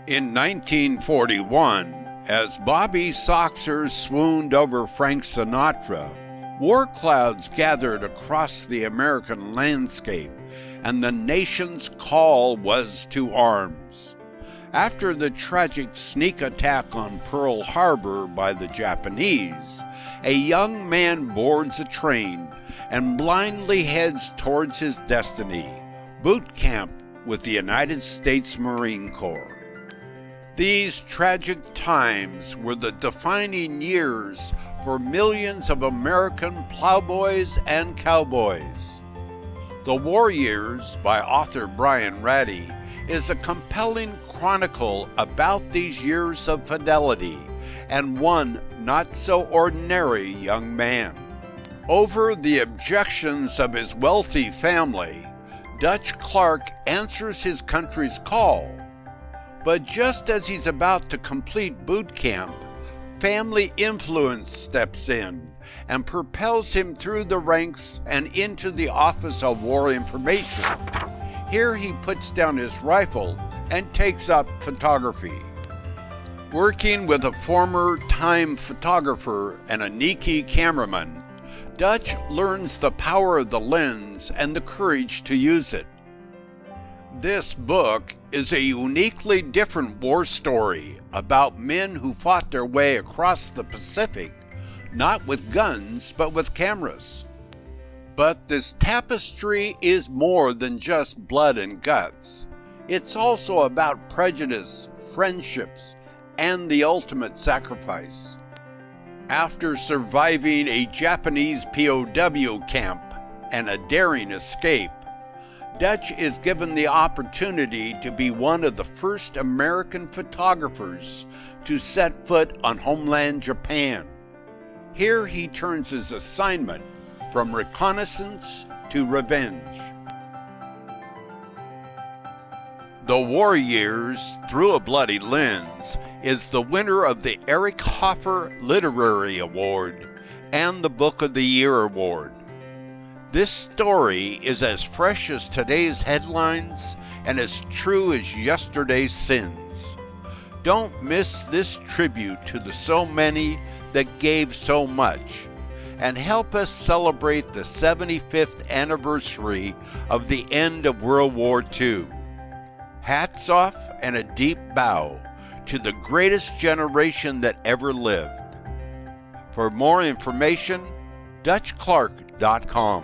In 1941, as Bobby Soxer swooned over Frank Sinatra, war clouds gathered across the American landscape, and the nation's call was to arms. After the tragic sneak attack on Pearl Harbor by the Japanese, a young man boards a train and blindly heads towards his destiny, boot camp with the United States Marine Corps. These tragic times were the defining years for millions of American plowboys and cowboys. The War Years by author Brian Ratty is a compelling chronicle about these years of fidelity and one not-so-ordinary young man. Over the objections of his wealthy family, Dutch Clark answers his country's call. But just as he's about to complete boot camp, family influence steps in and propels him through the ranks and into the Office of War Information. Here he puts down his rifle and takes up photography. Working with a former Time photographer and a Nikki cameraman, Dutch learns the power of the lens and the courage to use it. This book is a uniquely different war story about men who fought their way across the Pacific, not with guns, but with cameras. But this tapestry is more than just blood and guts. It's also about prejudice, friendships, and the ultimate sacrifice. After surviving a Japanese POW camp and a daring escape, Dutch is given the opportunity to be one of the first American photographers to set foot on homeland Japan. Here he turns his assignment from reconnaissance to revenge. The War Years Through a Bloody Lens is the winner of the Eric Hoffer Literary Award and the Book of the Year Award. This story is as fresh as today's headlines and as true as yesterday's sins. Don't miss this tribute to the so many that gave so much, and help us celebrate the 75th anniversary of the end of World War II. Hats off and a deep bow to the greatest generation that ever lived. For more information, DutchClark.com.